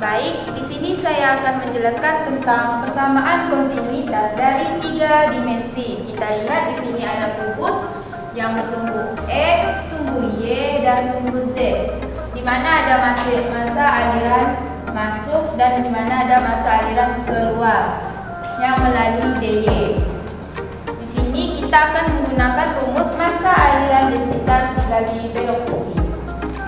Baik, di sini saya akan menjelaskan tentang persamaan kontinuitas dari 3 dimensi. Kita lihat di sini ada kubus yang bersumbu X, sumbu Y, dan sumbu Z. Di mana ada masa aliran masuk dan di mana ada masa aliran keluar yang melalui DY. Di sini kita akan menggunakan rumus masa aliran densitas dari velocity.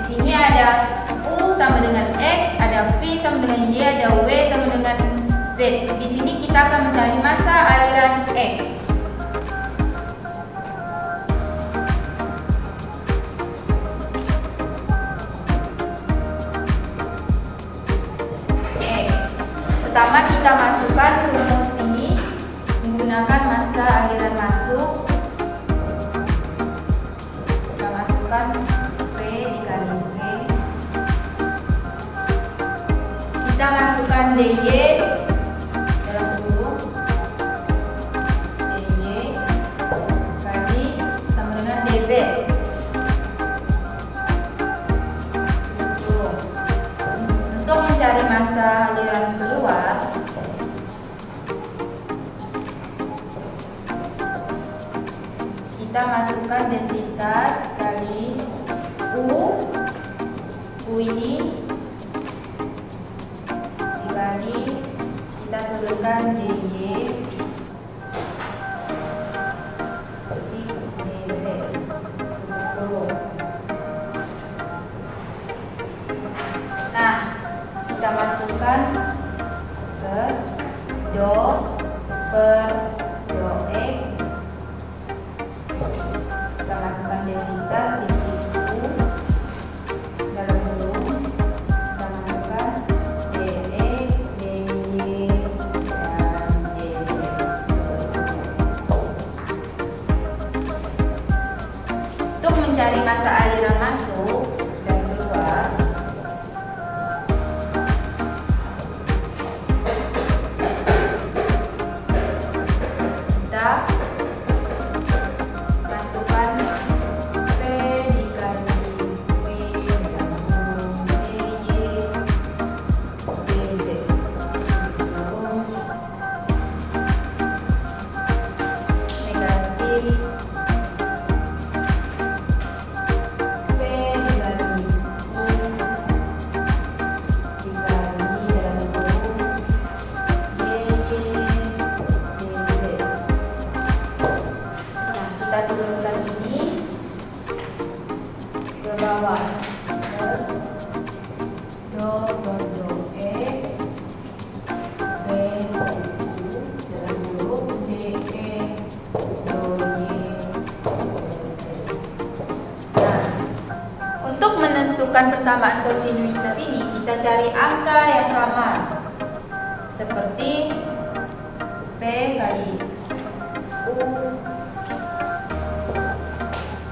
Di sini ada U sama dengan X, ada V sama dengan Y, ada W sama dengan Z. Di sini kita akan mencari masa aliran X. Pertama kita masukkan rumus ini menggunakan masa aliran masuk. Kita masukkan P dikali V. Kita masukkan DY dalam kurung DY kali sama dengan DZ. Untuk mencari masa aliran keluar, kita masukkan densitas kali U ini dibagi kita turunkan DY DZ. Nah, kita masukkan plus dot per dot X. Kita masukkan densitas di U dalam kurung. Kita masukkan DX, DY, dan DZ. Untuk mencari masa aliran masuk dan keluar, kita masukkan P dikali V dalam kurung DY DZ kurung negatif P dikali U dikali dalam kurung DY DZ. Nah, kita turunkan ini ke bawah. Terus do per do X P dalam kurung DE do Y do Z. Nah, untuk menentukan persamaan kontinuitas ini, kita cari angka yang sama seperti P kali U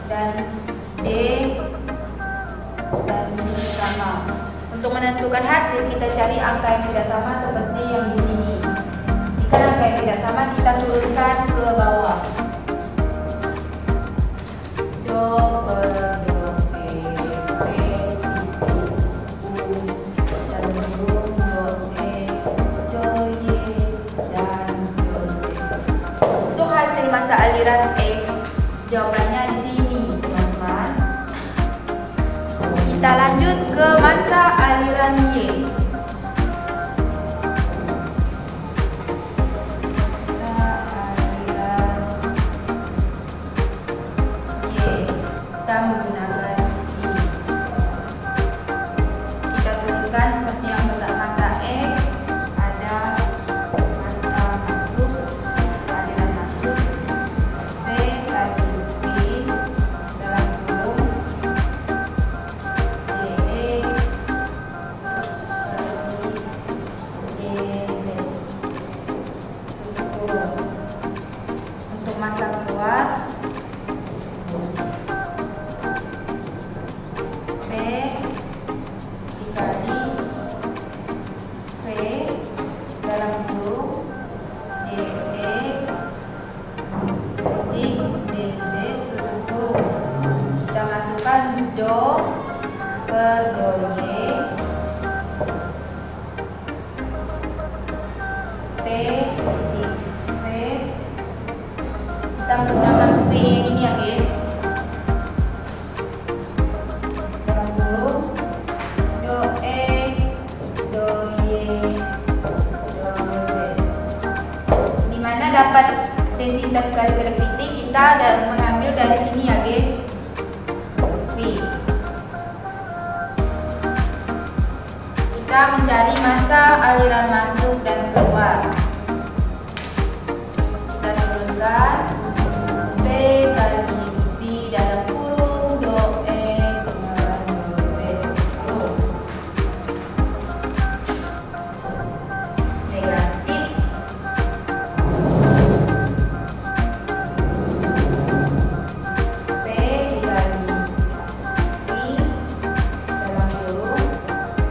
dan D dan sini sama. Untuk menentukan hasil, kita cari angka yang tidak sama seperti yang di sini. Jika angka yang tidak sama, kita turunkan ke bawah. Do per do P U dan kurung do E do Y dan do Z. Untuk hasil masa aliran X, jawabannya di sini, teman-teman. Kita lanjut ke masa aliran Y. Masa aliran Y, kita menggunakan ini. Kita turunkan seperti yang masa X, ada masa masuk, aliran masuk P kali V dalam kurung DE kali DZ. Untuk masa keluar P dikali dapat densitas kali velocity, kita mengambil dari sini ya guys, V. Kita mencari massa aliran masuk dan keluar. Kita turunkan P kali V dalam kurung do E pengaliran do Z kurung. Negatif P dikali V dalam kurung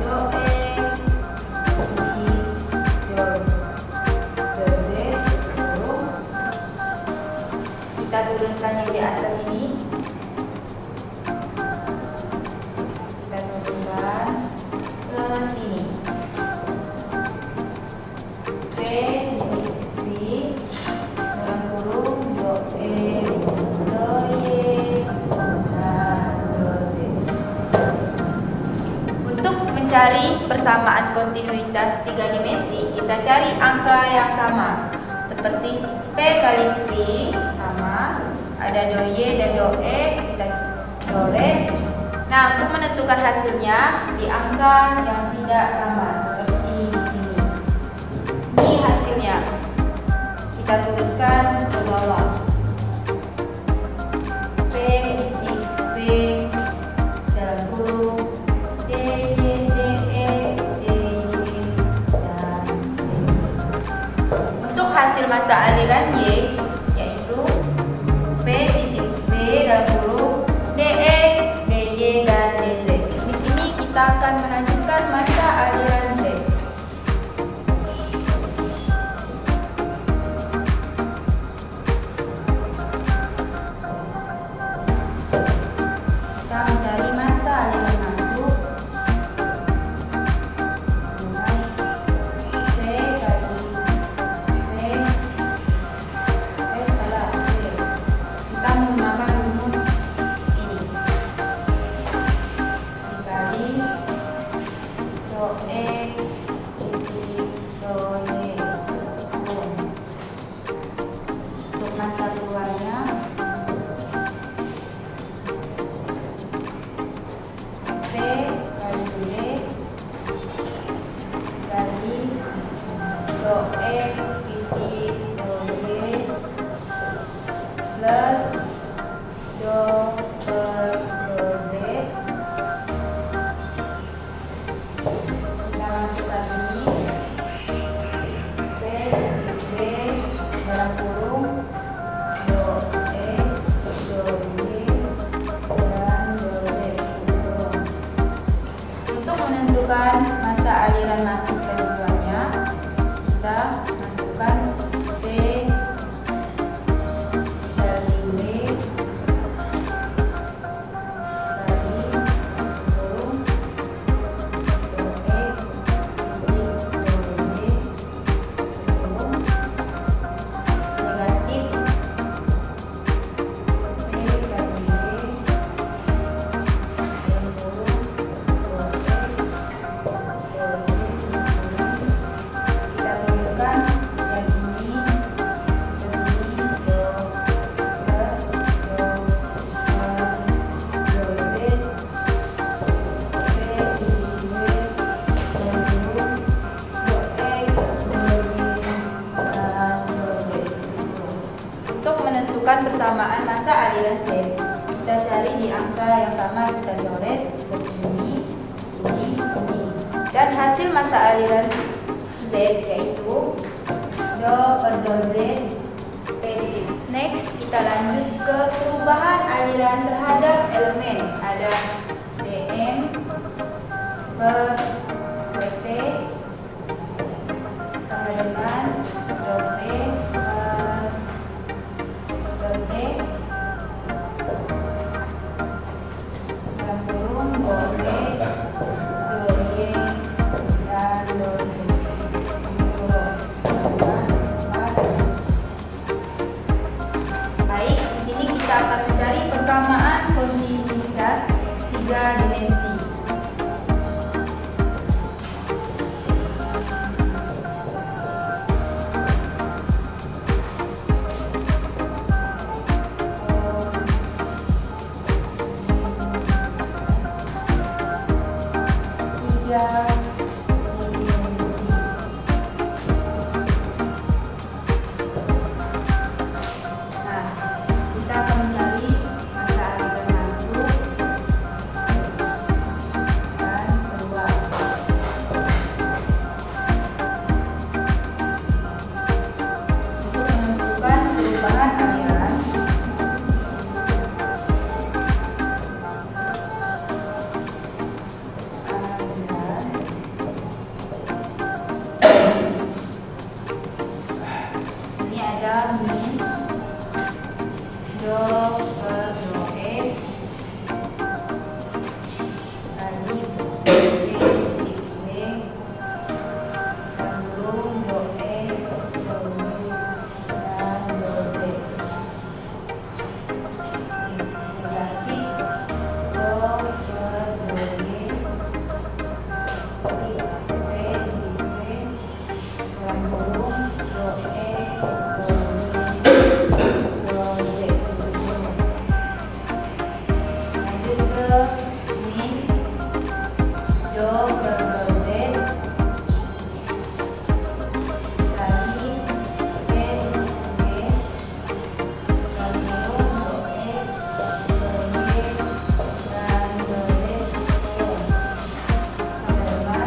do E kita turunkan yang di atas ini, kita turunkan ke sini. P titik V dalam kurung do E do Y dan do Z. Untuk mencari persamaan kontinuitas 3 dimensi, kita cari angka yang sama. Seperti P kali V sama, ada do Y dan do E, kita coret. Nah, untuk menentukan hasilnya di angka yang tidak sama seperti di sini. Ini hasilnya. Kita turunkan ke bawah. P titik V dalam kurung D Y D E D Y dan D. Untuk hasil massa aliran Y yaitu P titik V dalam kurung DE, DY dan DZ. Di sini kita akan menunjukkan massa aliran Z. Kita mencari massa aliran masuk. P kali V, salah V. Kita menggunakan rumus ini. Dikali do E titik do Y kurung. Untuk massa keluarnya P kali D kali do E titik do Y plus do per do Z. Kita masukkan ini P titik B dalam kurung do E do Y dan do Z kurung. Untuk menentukan massa aliran masuk keduanya, kita masukkan P kali W kali kurung do E titik do Y kurung negatif P kali W dalam kurung do E do Y kurung. Kita turunkan yang ini ke sini do plus do per do Z P titik W dalam kurung do E do Y dan do Z. Untuk menentukan persamaan massa aliran Z, kita cari di angka yang sama, kita coret seperti ini. Dan hasil massa aliran Z yaitu do per do Z P titik. Next, kita lanjut ke perubahan aliran terhadap elemen. Ada dm per dt sama dengan do P per do T dalam kurung do P do Y dan do Z kurung. Baik, di sini kita akan mencari persamaan kontinuitas 3 dimensi. min do per do e kali e titik b sambung do e do mi dan do z. Berarti do per do e titik b sambung do e do mi do z. Lanjut ke min do per do z kali e titik b sambung do e do mi dan do z. Sama dengan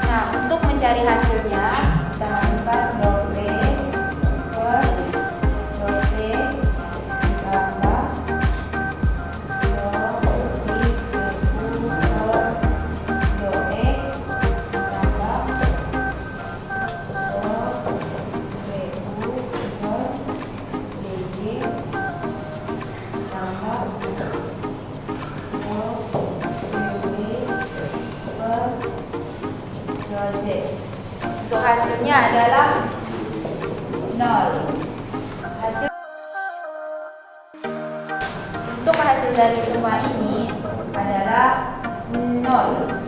Nah, untuk mencari hasilnya, kita lakukan do P per do P ditambah do I per U per do E ditambah do PU per DG ditambah do PW per do Z. Untuk hasilnya adalah 0. Untuk hasil dari semua ini adalah 0.